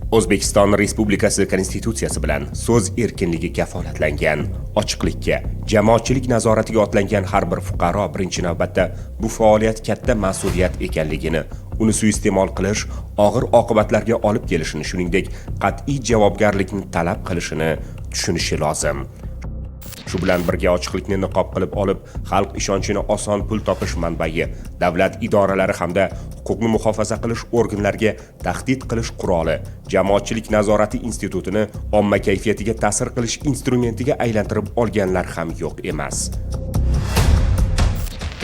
O'zbekiston Respublikasi Konstitutsiyasi bilan so'z erkinligi kafolatlangan. Ochiqlikka, jamoatchilik nazoratiga otlangan har bir fuqaro birinchi navbatda bu faoliyat katta mas'uliyat ekanligini, uni suiiste'mol qilish og'ir oqibatlarga olib kelishini, shuningdek, qat'iy javobgarlikni talab qilishini tushunishi lozim. Shu bilan birga ochiqlikni niqob qilib olib, xalq ishonchini oson pul topish manbai, davlat idoralari hamda huquqni muhofaza qilish organlariga tahdid qilish quroli, jamoatchilik nazorati institutini omma kayfiyatiga ta'sir qilish instrumentiga aylantirib olganlar ham yo'q emas.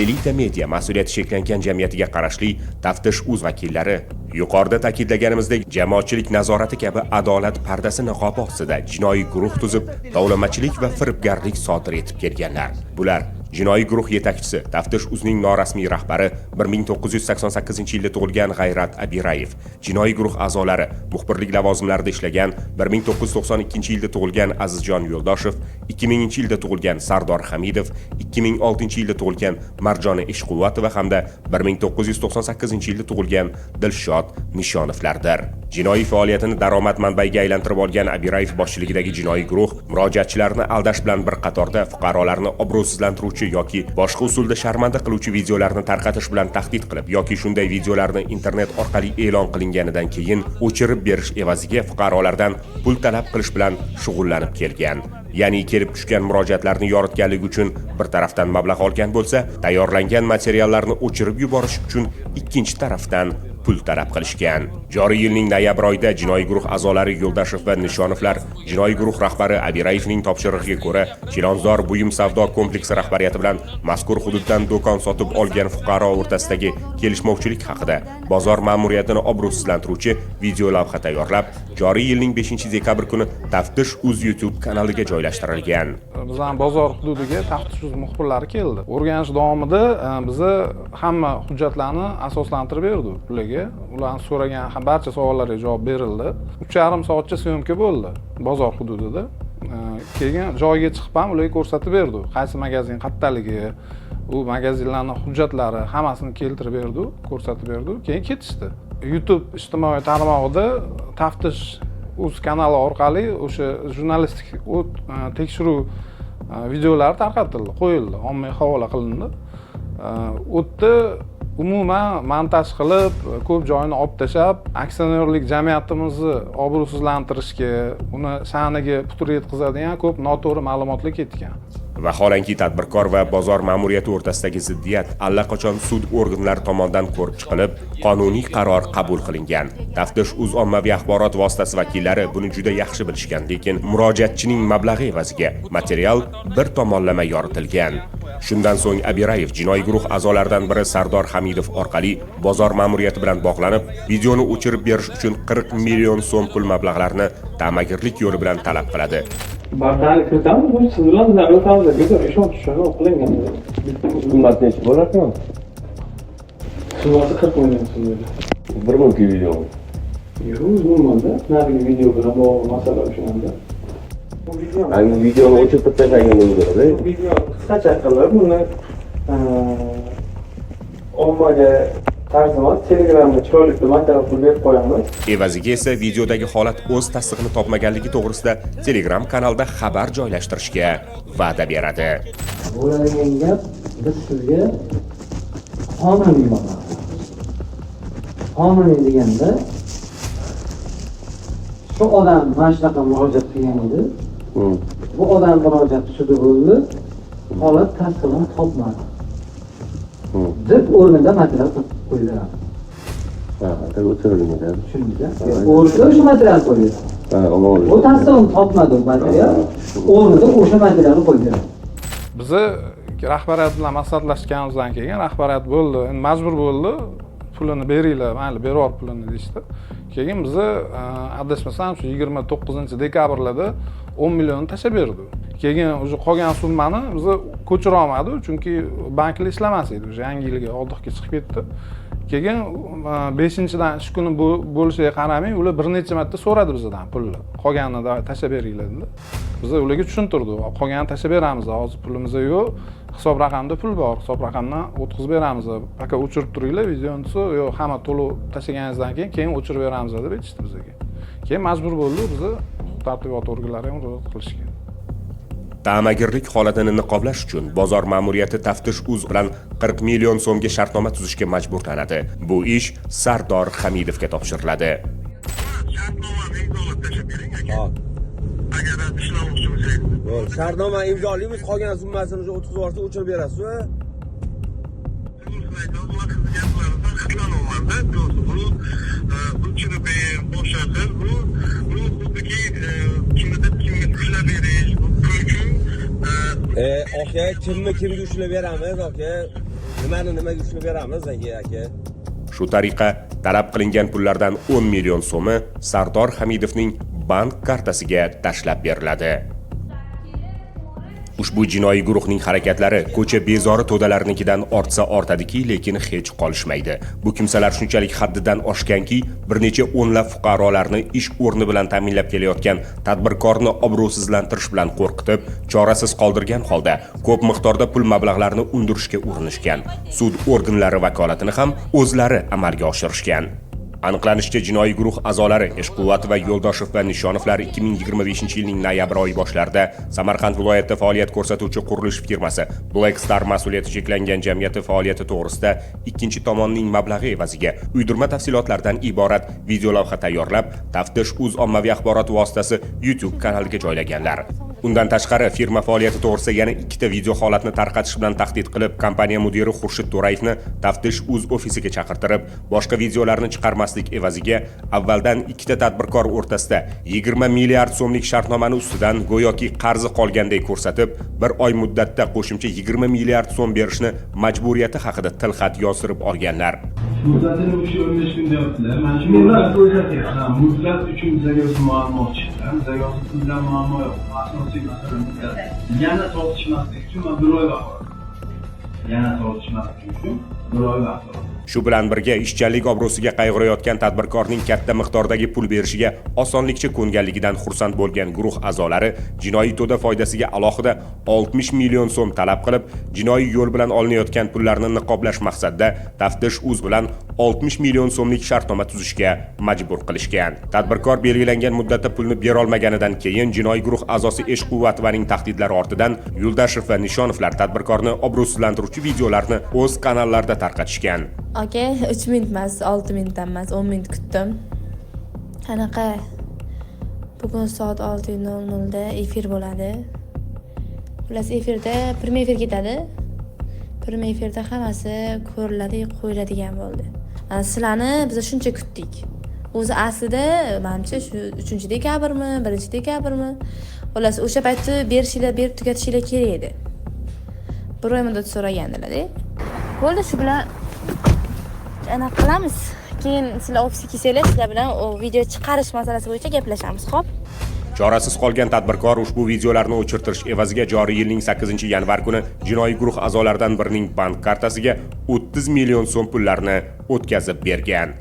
Elita media mas'uliyati cheklangan jamiyatiga qarashli Taftish.uz vakillari yuqorida ta'kidlaganimizdek jamoatchilik nazorati kabi adolat pardasi niqobi ostida jinoiy guruh tuzib, tovlamachilik va firibgarlik sodir etib kelganlar. Bular jinoiy guruh yetakchisi Taftish.uzning norasmiy rahbari 1988-yilda tug'ilgan G'ayrat Abirayev, jinoiy guruh a'zolari muxbirlik lavozimlarida ishlagan 1992-yilda tug'ilgan Azizjon Yo'ldoshev, 2000-yilda tug'ilgan Sardor Hamidov, 2006-yilda tug'ilgan Marjona Ishquvvatova hamda 1998-yilda tug'ilgan Dilshod Nishonovlardir. Jinoiy faoliyatini daromad manbaiga aylantirib olgan Abirayev boshchiligidagi jinoiy guruh murojaatchilarni aldash bilan bir qatorda fuqarolarni obro'sizlantiruvchi yoki boshqa usulda sharmanda qiluvchi videolarni tarqatish bilan tahdid qilib yoki shunday videolarni internet orqali e'lon qilinganidan keyin o'chirib berish evaziga fuqarolardan pul talab qilish bilan shug'ullanib kelgan. Ya'ni kelib tushgan murojaatlarni yoritganligi uchun bir tarafdan mablag' olgan bo'lsa, tayyorlangan materiallarni o'chirib yuborish uchun ikkinchi tarafdan pul talab qilishgan. Joriy yilning noyabr oyida jinoiy guruh a'zolari Yo'ldoshev va Nishonovlar jinoiy guruh rahbari Abirayevning topshirig'iga ko'ra Chilonzor buyum savdo kompleksi rahbariyati bilan mazkur hududdan do'kon sotib olgan fuqaro o'rtasidagi kelishmovchilik haqida bozor ma'muriyatini obro'sizlantiruvchi video lavha tayyorlab, joriy yilning 5-dekabr kuni Taftish.uz YouTube kanaliga joylashtirilgan. Bizning bozor hududiga Taftish.uz muxbirlari keldi. O'rganish davomida biza hamma hujjatlarni asoslantirib berdik ularga. Ularni so'ragan barcha savollarga javob berildi. 3,5 soatcha syomka bo'ldi bozor hududida. Keyin joyga chiqib ham ularga ko'rsatib berdik. Qaysi magazin qayerdaligi, u magazinlarning hujjatlari hammasini keltirib berdik, ko'rsatib berdik. Keyin ketishdi. YouTube ijtimoiy tarmog'ida Taftish.uz kanali orqali o'sha jurnalistik tekshiruv videolari tarqatildi, qo'yildi, ommaga havola qilindi. O'tda umuman montaj qilib, ko'p joyini olib tashlab, aksionerlik jamiyatimizni obro'sizlantirishga, uni sha'niga putur yetkazadigan ko'p noto'g'ri ma'lumotlar ketgan. Vaholanki tadbirkor va bozor ma'muriyati o'rtasidagi ziddiyat allaqachon sud organlari tomonidan ko'rib chiqilib, qonuniy qaror qabul qilingan. Taftish.uz ommaviy axborot vositasi vakillari buni juda yaxshi bilishgan, lekin murojaatchining mablag'i evaziga material bir tomonlama yoritilgan. Shundan so'ng Abirayev jinoiy guruh a'zolaridan biri Sardor Hamidov orqali bozor ma'muriyati bilan bog'lanib, videoni o'chirib berish uchun 40 million so'm pul mablag'larini ta'magirlik yo'li bilan talab qiladi. Bartani kiritamiz, bu siz bilan bizlar o'tamiz deb ishonch tushirib qilingan. Qimmat necha bo'larkan? Summasi 40 million so'm. 1 ming video. Yo'q, bo'lmadi. Narigi video bilan bog'liq masala o'shanda. Hangi videoni o'chirib tashlagan bo'ladi? Video qisqacha qilib uni ommaga tarjima Telegramga chiroyli material berib qo'yamiz. Evaziga esa videodagi holat o'z tasdig'ini topmaganligi to'g'risida Telegram kanalda xabar joylashtirishga va'da beradi. Bo'ladigan gap, biz sizga qonuniy bo'ladi. Qonuniy deganda shu odam mana shunaqa murojaat qilgan edi. Bu odam murojaati sudi bo'ldi. Holat tasdig'ini topmadi. Deb o'rnida material qo'yiladi. Tabii o'chirilgan. Tushundingizmi? O'rnida o'sha material qo'yiladi. Bu tasdig'ini topmadi material. O'rnida o'sha materialni qo'yiladi. Bizi rahbariyat bilan maslahatlashganimizdan keyin rahbariyat bo'ldi, endi majbur bo'ldi, pulini beringlar, mayli berib pulini deyishdi. Keyin bizni adashmasam shu 29-dekabrlarda 10 million tashlab berdi. Keyin o'sha qolgan summani biz ko'chira olmadik, chunki banklar ishlamas edi, o'sha yangi yilga oldixga chiqib ketdi. Keyin 5-dan ish kuni bo'lishiga qaramay, ular bir necha marta so'radi bizdan pulni. Qolganini tashlab beringlar dedi. Biz ularga tushuntirdik, qolganini tashlab beramiz, hozir pulimiz yo'q. Hisob raqamda pul bor, hisob raqamdan o'tkazib beramiz. Faqat o'chirib turinglar videoni, yo'q hamma to'lov tashlaganingizdan keyin o'chirib beramiz deb aytishdi bizga. Keyin majbur bo'ldi bizni tartibot organlari ham ro'yxat qilishgan. Ta'magirlik holatini niqoblash uchun bozor ma'muriyati Taftish.uz bilan 40 million so'mga shartnoma tuzishga majburlanadi. Bu ish Sardor Hamidovga topshiriladi. Shartnoma imzolaymiz, qolgan summasini o'tkazib yuborsa o'chirib berasiz. Aka, kimga ushlab beramiz, aka? Nimaga ushlab beramiz, aka? Shu tariqa talab qilingan pullardan 10 million so'mi Sardor Hamidovning bank kartasiga tashlab beriladi. Ushbu jinoiy guruhning harakatlari ko'cha bezori to'dalarinikidan ortsa ortadiki, lekin hech qolishmaydi. Bu kimsalar shunchalik haddidan oshganki, bir necha o'nlab fuqarolarni ish o'rni bilan ta'minlab kelayotgan tadbirkorni obro'sizlantirish bilan qo'rqitib, chorasiz qoldirgan holda ko'p miqdorda pul mablag'larini undirishga urinishgan. Sud organlari vakolatini ham o'zlari amalga oshirishgan. Aniqlanishicha, jinoiy guruh a'zolari Eshquvvat va Yo'ldoshev va Nishonovlar 2025-yilning noyabr oyi boshlarida Samarqand viloyatida faoliyat ko'rsatuvchi qurilish firmasi Black Star mas'uliyati cheklangan jamiyati faoliyati to'g'risida ikkinchi tomonning mablag'i evaziga uydirma tafsilotlardan iborat videolavha tayyorlab, Taftish.uz ommaviy axborot vositasi YouTube kanaliga joylaganlar. Undan tashqari, firma faoliyati to'g'risida yana ikkita video holatni tarqatish bilan tahdid qilib, kompaniya mudiri Xurshid To'rayevni Taftish.uz ofisiga chaqirtirib, boshqa videolarni chiqarmaslik evaziga avvaldan ikkita tadbirkor o'rtasida 20 milliard so'mlik shartnomani ustidan go'yoki qarzi qolganday ko'rsatib, bir oy muddatda qo'shimcha 20 milliard so'm berishni majburiyati haqida tilxat yozdirib olganlar. Muddatini o'sha 15 kun deyaptilar. Mana shu muddat uchun bizga o'zi muammo chiqqan. Bizga o'zi puldan muammo yo'q. Asosiy masala muddat. Yana tortishmaslik uchun men bir oy vaqt olaman. Shu bilan birga ishchanlik obro'siga qayg'urayotgan tadbirkorning katta miqdordagi pul berishiga osonlikcha ko'nganligidan xursand bo'lgan guruh a'zolari jinoiy to'da foydasiga alohida 60 million so'm talab qilib, jinoiy yo'l bilan olinayotgan pullarni niqoblash maqsadida Taftish.uz bilan 60 million so'mlik shartnoma tuzishga majbur qilishgan. Tadbirkor belgilangan muddatda pulni bera olmaganidan keyin jinoiy guruh a'zosi Eshquvvatovaning tahdidlari ortidan Yo'ldoshev va Nishonovlar tadbirkorni obro'sizlantiruvchi videolarni o'z kanallarida tarqatishgan. Aka, 3 minut emas, 6 minutdan emas, 10 minut kutdim. Qanaqa? Bugun soat 6:00 da efir bo'ladi. Xullas efirda prime efir ketadi. Prime efirda hammasi ko'riladi, qo'yiladigan bo'ldi. Sizlarni biz shuncha kutdik. O'zi aslida menimcha shu 3-dekabrmi, 1-dekabrmi? Xullas o'sha paytda berib tugatishinglar kerak edi. Bir oy muddat so'ragandilar-da. Bo'ldi, shu bilan anaqa qilamiz. Keyin sizlar ofisga kelsanglar, sizlar bilan o video chiqarish masalasi bo'yicha gaplashamiz, xo'p? Chorasiz qolgan tadbirkor ushbu videolarni o'chirtirish evaziga joriy yilning 8-yanvar kuni jinoiy guruh a'zolaridan birining bank kartasiga 30 million so'm pullarni o'tkazib bergan.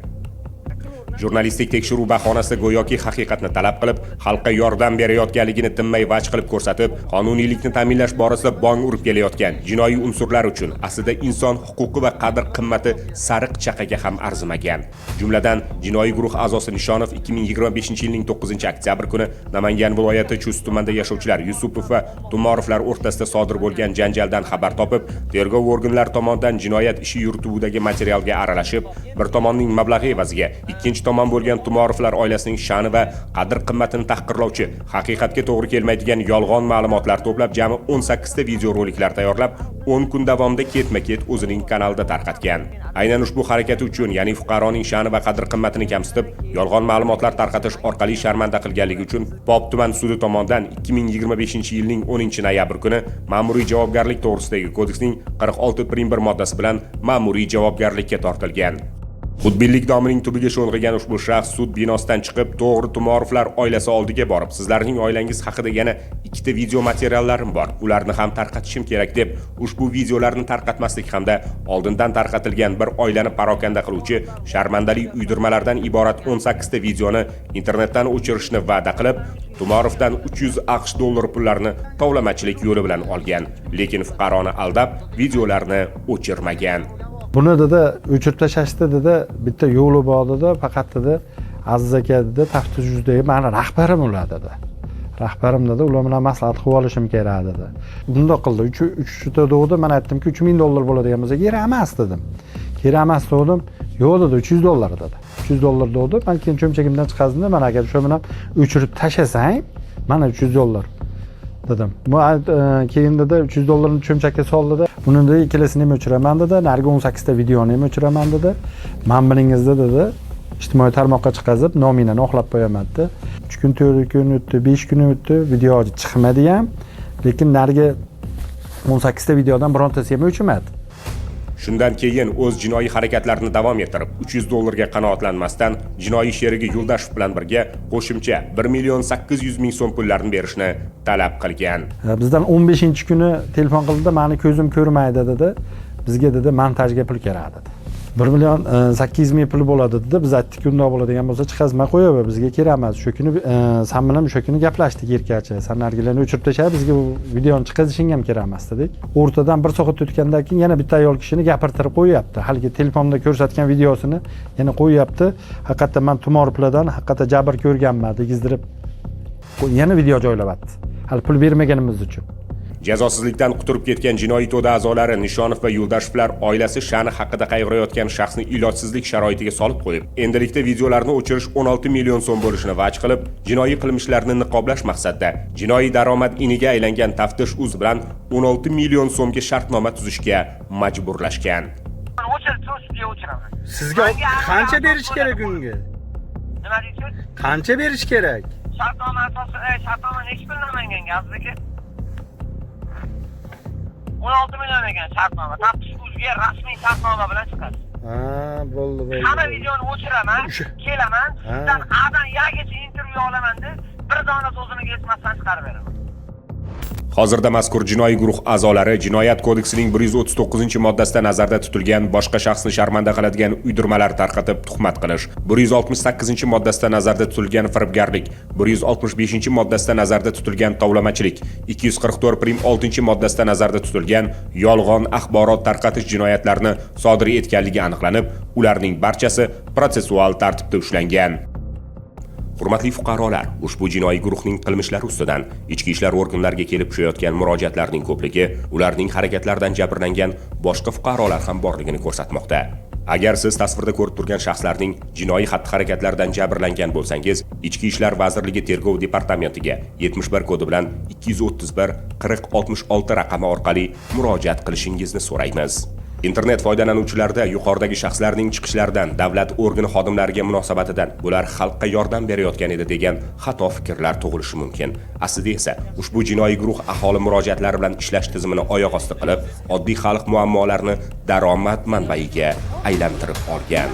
Jurnalistik tekshiruv bahonasida go'yoki haqiqatni talab qilib, xalqqa yordam berayotganligini tinmay vaj qilib ko'rsatib, qonuniylikni ta'minlash borasida bong urib kelayotgan jinoiy unsurlar uchun aslida inson huquqi va qadr-qimmati sariq chaqaga ham arzimagan. Jumladan, jinoiy guruh a'zosi Nishonov 2025-yilning 9-oktyabr kuni Namangan viloyati Chust tumanida yashovchilar Yusupov va Tumorovlar o'rtasida sodir bo'lgan janjaldan xabar topib, tergov organlari tomonidan jinoyat ishi yurituvdagi materialga aralashib, bir tomonning mablag'i evaziga ikkinchi tomon bo'lgan Tumorovlar oilasining sha'ni va qadr-qimmatini tahqirlovchi, haqiqatga to'g'ri kelmaydigan yolg'on ma'lumotlar to'plab jami 18 ta video roliklar tayyorlab, 10 kun davomida ketma-ket o'zining kanalida tarqatgan. Aynan ushbu harakati uchun, ya'ni fuqaroning sha'ni va qadr-qimmatini kamsitib, yolg'on ma'lumotlar tarqatish orqali sharmanda qilganligi uchun Pop tuman sudi tomonidan 2025-yilning 10-noyabr kuni ma'muriy javobgarlik to'g'risidagi kodeksning 46.1 moddasi bilan ma'muriy javobgarlikka tortilgan. Xudbinlik domining tubiga sho'ng'igan ushbu shaxs sud binosidan chiqib, to'g'ri Tumorovlar oilasi oldiga borib, sizlarning oilangiz haqida yana ikkita video materiallarim bor. Ularni ham tarqatishim kerak deb, ushbu videolarni tarqatmaslik hamda oldindan tarqatilgan bir oilani parokanda qiluvchi sharmandali uydirmalardan iborat 18 ta videoni internetdan o'chirishni va'da qilib, Tumorovdan 300 AQSh dollari pullarni tovlamachilik yo'li bilan olgan, lekin fuqaroni aldab, videolarni o'chirmagan. Buni dedi o'chirib tashlashdi dedi, bitta yo'li bor dedi, faqat dedi Aziz aka dedi, taftish yuzidagi mani rahbarim ular dedi. Rahbarim dedi, ular bilan maslahat qilib olishim kerak dedi. Bundoq qildi. 3 degdi, men aytdimki $3000 bo'ladigan bo'lsa kerak emas dedim. Kerak emas dedim. Yo'q dedi, $300 dedi. $300 dedi. Men keyin cho'mchagimdan chiqazdim, men agar shu bilan o'chirib tashlasang, mana $300 dedim. Bu keyin dedi $300 ni cho'mchakka soldida. Buni dedi ikkilasini ham o'chiraman dedi. Narigi 18 ta videoni ham o'chiraman dedi. Men bilingizda dedi, ijtimoiy tarmoqqa chiqazib, nominani oqlab qo'yaman dedi. 3 kun, 4 kun o'tdi, 5 kun o'tdi, video chiqmadi ham. Lekin narigi 18 ta videodan birontasi ham o'chmadi. Shundan keyin o'z jinoiy harakatlarini davom ettirib, $300 ga qanoatlanmasdan jinoiy sherigi Yo'ldashev bilan birga qo'shimcha 1.800.000 so'm pullarni berishni talab qilgan. Bizdan 15-kuni telefon qildi, meni ko'zim ko'rmaydi dedi. Bizga dedi montajga pul kerak dedi. 1.800.000 pul bo'ladi dedi. Biz aytdik, undoq bo'ladigan bo'lsa chiqazma qo'yaver, bizga kerak emas. Shu kuni sen bilan o'sha kuni gaplashdik erkacha. Sen nargilarni o'chirib tashlab, bizga bu videoni chiqazishing ham kerak emas dedik. O'rtadan 1 soat o'tgandan keyin yana bitta ayol kishini gapirtirib qo'yapti. Haligi telefonda ko'rsatgan videosini yana qo'yapti. Haqiqatdan men tumorplardan haqiqatdan jabr ko'rganman, degizdirib yana video joylayapti. Hali pul bermaganimiz uchun. Jazosizlikdan quturib ketgan jinoiy to'da a'zolari Nishonov va Yo'ldashevlar oilasi sha'ni haqida qayg'urayotgan shaxsni ilojsizlik sharoitiga solib qo'yib, endilikda videolarni o'chirish 16 million so'm bo'lishini va'j qilib, jinoiy qilmishlarni niqoblash maqsadida jinoiy daromad iniga aylangan Taftish Uz bilan 16 million so'mga shartnoma tuzishga majburlashgan. Sizga qancha berish kerak unga? Nima deysiz? Qancha berish kerak? Shartnoma asosida, shartnoma necha pul namangan Azizga? 16 million ekan shartnoma. Taftish Uzga rasmiy shartnoma bilan chiqadi. Ha, bo'ldi. Hamma videoni o'chiraman, kelaman, sizdan Adan Yagacha intervyu olaman deb bir dona so'zini yetmasdan chiqarib beraman. Hozirda mazkur jinoiy guruh a'zolari Jinoyat kodeksining 139-moddasida nazarda tutilgan boshqa shaxsni sharmanda qiladigan uydirmalar tarqatib tuhmat qilish, 168-moddasida nazarda tutilgan firibgarlik, 165-moddasida nazarda tutilgan tovlamachilik, 244-6-moddasida nazarda tutilgan yolg'on axborot tarqatish jinoyatlarini sodir etganligi aniqlanib, ularning barchasi protsessual tartibda ushlangan. Hurmatli fuqarolar, ushbu jinoiy guruhning qilmishlari ustidan ichki ishlar organlariga kelib tushayotgan murojaatlarning ko'pligi ularning harakatlaridan jabrlangan boshqa fuqarolar ham borligini ko'rsatmoqda. Agar siz tasvirda ko'rib turgan shaxslarning jinoiy xatti-harakatlaridan jabrlangan bo'lsangiz, Ichki ishlar vazirligi tergov departamentiga 71 kodi bilan 231 4066 raqami orqali murojaat qilishingizni so'raymiz. Internet foydalanuvchilarida yuqoridagi shaxslarning chiqishlaridan davlat organi xodimlariga munosabatidan bular xalqqa yordam berayotgan edi degan xato fikrlar tug'ilishi mumkin. Aslida esa ushbu jinoiy guruh aholi murojaatlari bilan ishlash tizimini oyoq osti qilib, oddiy xalq muammolarini daromad manbaiga aylantirib olgan.